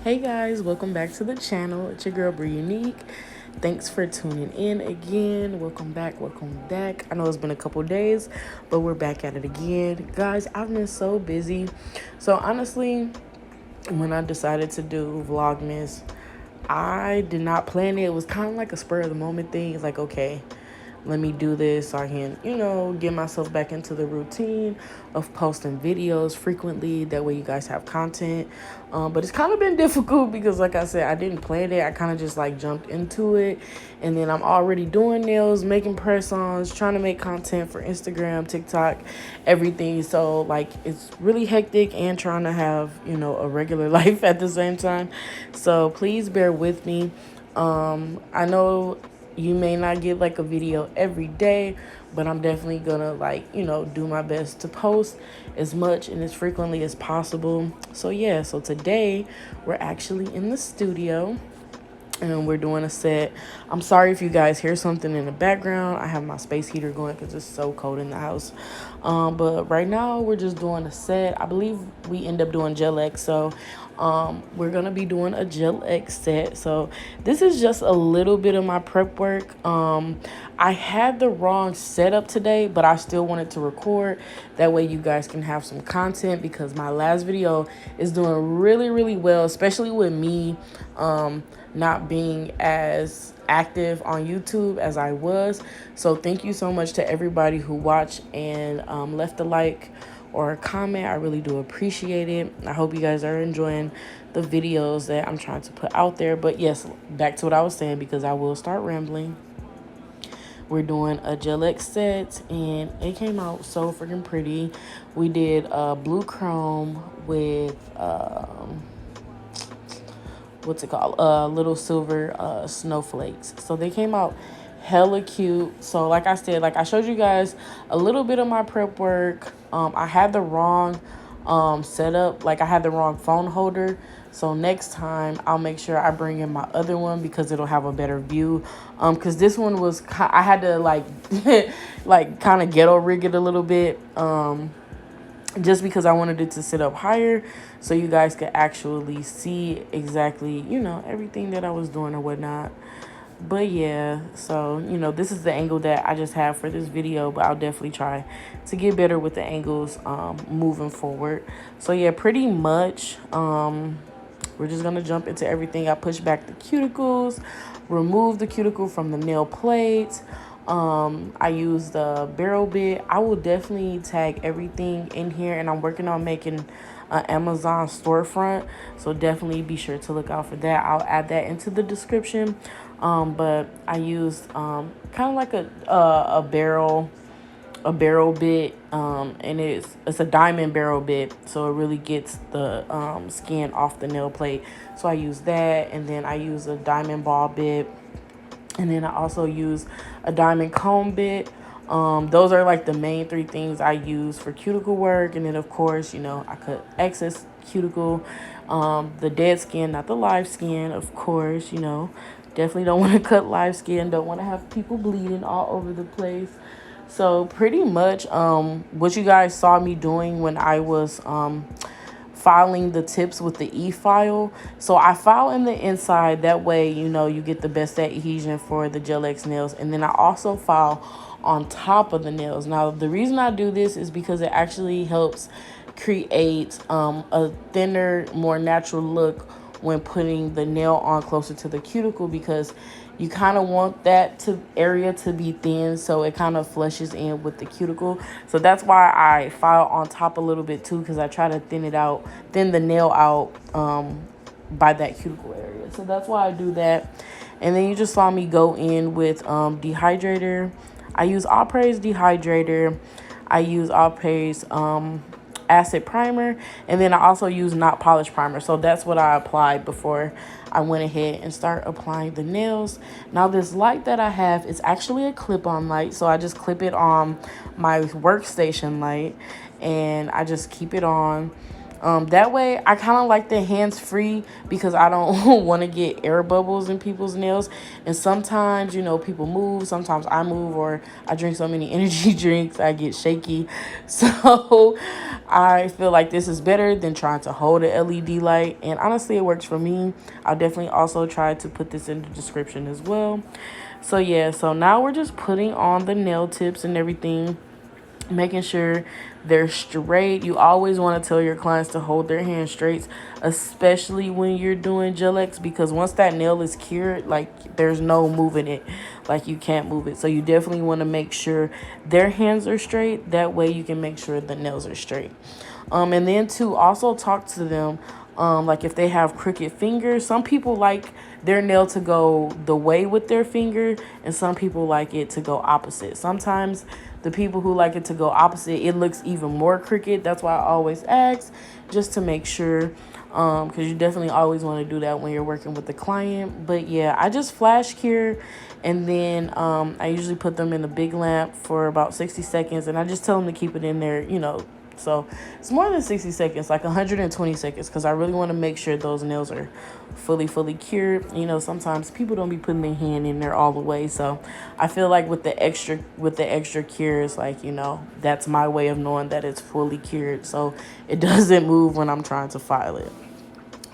Hey guys, welcome back to the channel. It's your girl Bree Unique. Thanks for tuning in again. Welcome back, welcome back. I know it's been a couple days, but we're back at it again. Guys, I've been so busy. So honestly, when I decided to do Vlogmas, I did not plan it. It was kind of like a spur of the moment thing. It's like, okay, let me do this so I can, get myself back into the routine of posting videos frequently. That way you guys have content. But it's kind of been difficult because, like I said, I didn't plan it. I kind of just like jumped into it. And then I'm already doing nails, making press-ons, trying to make content for Instagram, TikTok, everything. So like it's really hectic and trying to have, a regular life at the same time. So please bear with me. I know you may not get like a video every day, but I'm definitely gonna do my best to post as much and as frequently as possible. So yeah, so today we're actually in the studio and we're doing a set. I'm sorry if you guys hear something in the background. I have my space heater going because it's so cold in the house. But right now we're just doing a set. I believe we end up doing Gel X. So we're going to be doing a Gel X set. So this is just a little bit of my prep work. I had the wrong setup today, but I still wanted to record. That way you guys can have some content because my last video is doing really, really well, especially with me not being as active on YouTube as I was. So thank you so much to everybody who watched and left a like or a comment. I really do appreciate it. I hope you guys are enjoying the videos that I'm trying to put out there. But yes, back to what I was saying because I will start rambling. We're doing a Gel X set and it came out so freaking pretty. We did blue chrome with what's it called, little silver snowflakes. So they came out hella cute. So like I said, like I showed you guys a little bit of my prep work. I had the wrong setup, like I had the wrong phone holder. So next time I'll make sure I bring in my other one because it'll have a better view. Because this one was, I had to like like kind of ghetto rig it a little bit. Just because I wanted it to sit up higher so you guys could actually see exactly, everything that I was doing or whatnot. But yeah, so, this is the angle that I just have for this video, but I'll definitely try to get better with the angles moving forward. So yeah, pretty much we're just going to jump into everything. I push back the cuticles, remove the cuticle from the nail plates. I use the barrel bit. I will definitely tag everything in here, and I'm working on making an Amazon storefront, so definitely be sure to look out for that. I'll add that into the description. But I used kind of like a barrel bit, and it's a diamond barrel bit, so it really gets the skin off the nail plate. So I use that, and then I use a diamond ball bit. And then I also use a diamond comb bit. Those are like the main three things I use for cuticle work. And then, of course, I cut excess cuticle, the dead skin, not the live skin, of course, Definitely don't want to cut live skin. Don't want to have people bleeding all over the place. So pretty much what you guys saw me doing when I was filing the tips with the e-file. So I file in the inside, that way you get the best adhesion for the Gel X nails. And then I also file on top of the nails. Now the reason I do this is because it actually helps create a thinner, more natural look when putting the nail on closer to the cuticle, because you kind of want that area to be thin, so it kind of flushes in with the cuticle. So that's why I file on top a little bit too, because I try to thin the nail out by that cuticle area. So that's why I do that. And then you just saw me go in with dehydrator. I use All Praise dehydrator. I use All Praise acid primer, and then I also use not polished primer. So that's what I applied before I went ahead and start applying the nails. Now this light that I have is actually a clip-on light, so I just clip it on my workstation light and I just keep it on. That way I kind of like the hands free because I don't want to get air bubbles in people's nails. And sometimes, you know, people move, sometimes I move, or I drink so many energy drinks I get shaky. So I feel like this is better than trying to hold a LED light, and honestly it works for me. I'll definitely also try to put this in the description as well. So yeah, so now we're just putting on the nail tips and everything, making sure they're straight. You always want to tell your clients to hold their hands straight, especially when you're doing gel X, because once that nail is cured, like there's no moving it, like you can't move it. So you definitely want to make sure their hands are straight. That way you can make sure the nails are straight. And then to also talk to them, like if they have crooked fingers, some people like their nail to go the way with their finger, and some people like it to go opposite. Sometimes the people who like it to go opposite, it looks even more crooked. That's why I always ask, just to make sure, because you definitely always want to do that when you're working with the client. But yeah, I just flash cure, and then I usually put them in the big lamp for about 60 seconds, and I just tell them to keep it in there, you know. So it's more than 60 seconds, like 120 seconds, because I really want to make sure those nails are fully cured. You know, sometimes people don't be putting their hand in there all the way. So I feel like with the extra cures, like, you know, that's my way of knowing that it's fully cured, so it doesn't move when I'm trying to file it.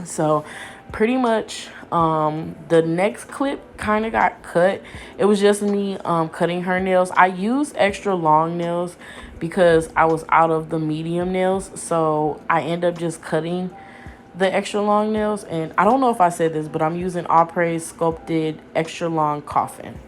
So pretty much the next clip kind of got cut. It was just me cutting her nails. I used extra long nails because I was out of the medium nails, so I end up just cutting the extra long nails. And I don't know if I said this, but I'm using Apres sculpted extra long coffin.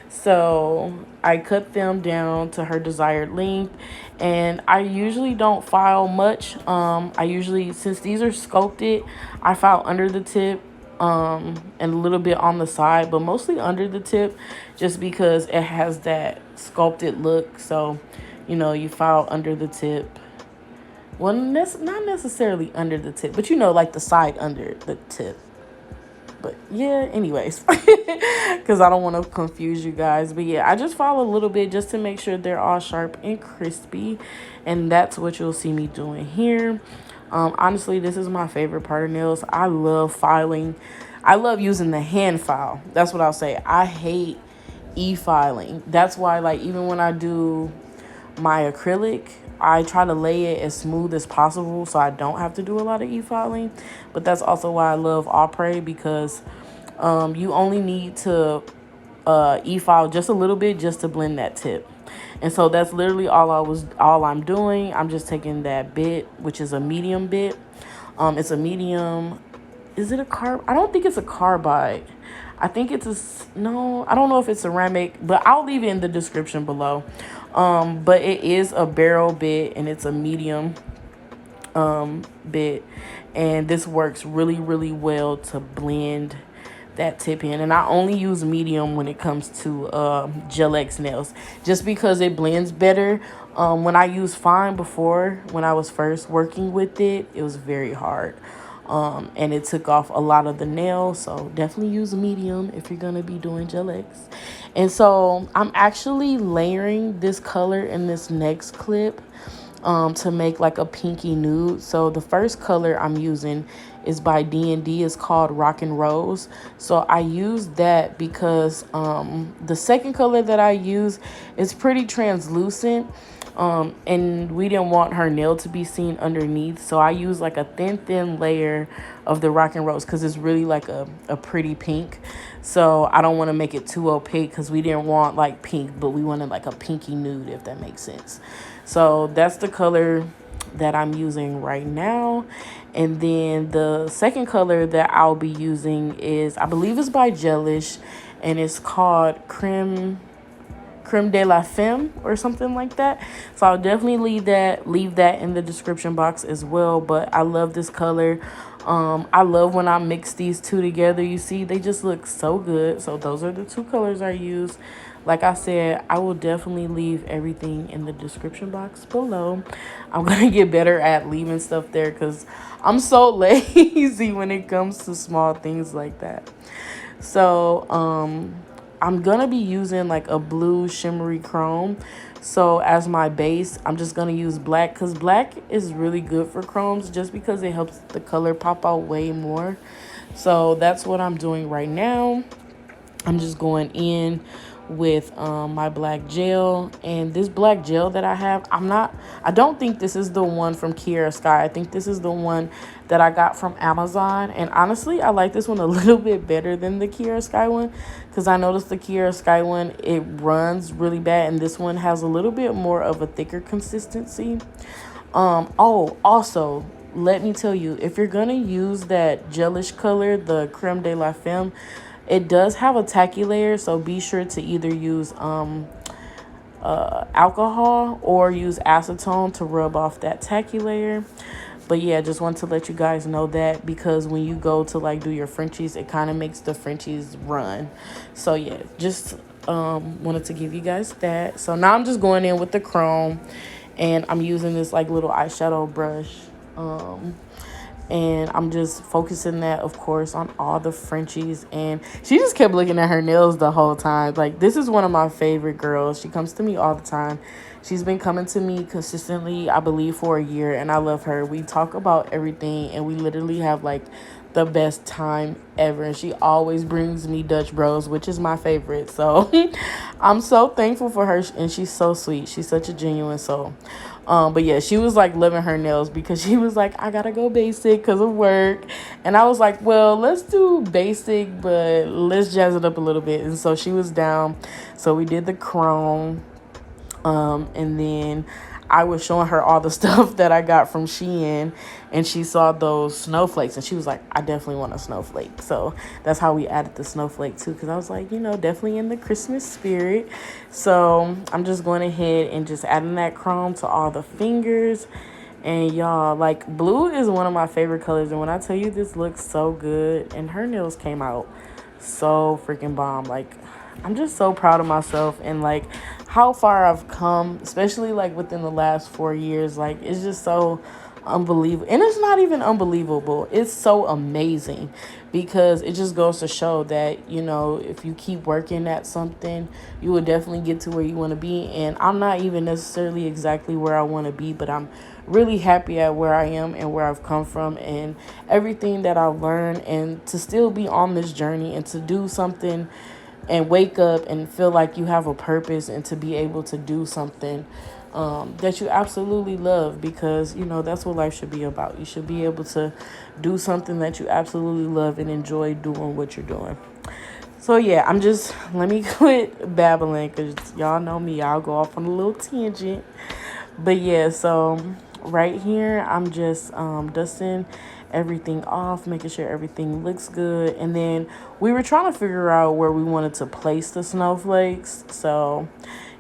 So I cut them down to her desired length, and I usually don't file much. I usually, since these are sculpted, I file under the tip and a little bit on the side, but mostly under the tip, just because it has that sculpted look. So, you know, you file under the tip. Well, that's not necessarily under the tip, but you know, like the side under the tip. But yeah, anyways, because I don't want to confuse you guys. But yeah, I just file a little bit just to make sure they're all sharp and crispy. And that's what you'll see me doing here. Honestly, this is my favorite part of nails. I love filing. I love using the hand file. That's what I'll say. I hate e-filing. That's why, like, even when I do my acrylic, I try to lay it as smooth as possible so I don't have to do a lot of e-filing. But that's also why I love Apres, because you only need to e-file just a little bit just to blend that tip. And so that's literally all I'm doing. I'm just taking that bit, which is a medium bit. It's a medium. Is it a I don't think it's a carbide. I think it's no, I don't know if it's ceramic, but I'll leave it in the description below. But it is a barrel bit, and it's a medium bit, and this works really well to blend that tip in. And I only use medium when it comes to gel X nails, just because it blends better. When I used fine before, when I was first working with it, it was very hard. And it took off a lot of the nail. So definitely use medium if you're going to be doing gel X. And so I'm actually layering this color in this next clip to make like a pinky nude. So the first color I'm using is by D&D. It's called Rock and Rose. So I use that because the second color that I use is pretty translucent. And we didn't want her nail to be seen underneath, so I use like a thin layer of the Rock and Rose because it's really like a pretty pink. So I don't want to make it too opaque because we didn't want like pink, but we wanted like a pinky nude, if that makes sense. So that's the color that I'm using right now. And then the second color that I'll be using is, I believe it's by Gelish, and it's called Creme de la Femme or something like that. So I'll definitely leave that in the description box as well. But I love this color. I love when I mix these two together. You see, they just look so good. So those are the two colors I use. Like I said, I will definitely leave everything in the description box below. I'm going to get better at leaving stuff there because I'm so lazy when it comes to small things like that. So, I'm going to be using like a blue shimmery chrome So as my base, I'm just going to use black because black is really good for chromes just because it helps the color pop out way more. So that's what I'm doing right now. I'm just going in with my black gel, and this black gel that I have, I don't think this is the one from Kiara Sky. I think this is the one that I got from Amazon, and honestly I like this one a little bit better than the Kiara Sky one because I noticed the Kiara Sky one, it runs really bad, and this one has a little bit more of a thicker consistency. Oh, also, let me tell you, if you're gonna use that gelish color, the Creme de la Femme, it does have a tacky layer, so be sure to either use alcohol or use acetone to rub off that tacky layer. But yeah, just want to let you guys know that because when you go to like do your Frenchies, it kind of makes the Frenchies run. So yeah, just wanted to give you guys that. So now I'm just going in with the chrome, and I'm using this like little eyeshadow brush. And I'm just focusing that, of course, on all the Frenchies. And she just kept looking at her nails the whole time. Like, this is one of my favorite girls. She comes to me all the time. She's been coming to me consistently, I believe, for a year, and I love her. We talk about everything, and we literally have like the best time ever. And she always brings me Dutch Bros, which is my favorite. So I'm so thankful for her, and she's so sweet. She's such a genuine soul. But yeah, she was like loving her nails because she was like, I gotta go basic because of work. And I was like, well, let's do basic, but let's jazz it up a little bit. And so she was down. So we did the chrome. And then I was showing her all the stuff that I got from Shein, and she saw those snowflakes, and she was like, I definitely want a snowflake. So that's how we added the snowflake too, because I was like, you know, definitely in the Christmas spirit. So I'm just going ahead and just adding that chrome to all the fingers. And y'all, like, blue is one of my favorite colors, and when I tell you this looks so good, and her nails came out so freaking bomb. Like, I'm just so proud of myself and like how far I've come, especially like within the last 4 years. Like, it's just so unbelievable. And it's not even unbelievable, it's so amazing, because it just goes to show that, you know, if you keep working at something, you will definitely get to where you want to be. And I'm not even necessarily exactly where I want to be, but I'm really happy at where I am and where I've come from and everything that I've learned, and to still be on this journey and to do something and wake up and feel like you have a purpose, and to be able to do something that you absolutely love, because, you know, that's what life should be about. You should be able to do something that you absolutely love and enjoy doing what you're doing. So yeah, let me quit babbling, because y'all know me, I'll go off on a little tangent. But yeah, so right here I'm just dusting everything off, making sure everything looks good. And then we were trying to figure out where we wanted to place the snowflakes. So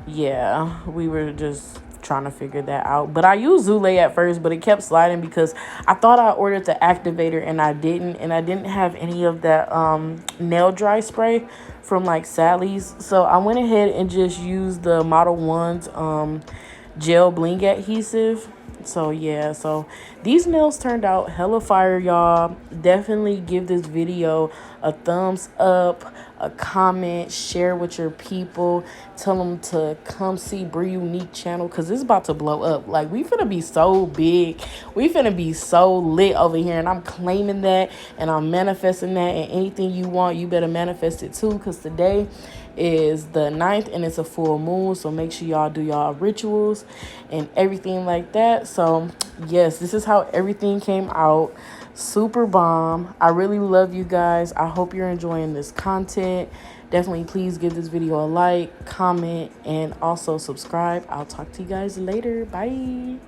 yeah, we were just trying to figure that out. But I used Zule at first, but it kept sliding because I thought I ordered the activator and I didn't have any of that nail dry spray from like Sally's. So I went ahead and just used the Model 1's gel bling adhesive. So yeah, so these nails turned out hella fire, y'all. Definitely give this video a thumbs up, a comment, share with your people, tell them to come see Bree Unique channel, because it's about to blow up. Like, we finna be so big, we finna be so lit over here, and I'm claiming that, and I'm manifesting that. And anything you want, you better manifest it too, because today is the 9th and it's a full moon. So make sure y'all do y'all rituals and everything like that. So yes, this is how everything came out. Super bomb. I really love you guys. I hope you're enjoying this content. Definitely please give this video a like, comment, and also subscribe. I'll talk to you guys later. Bye.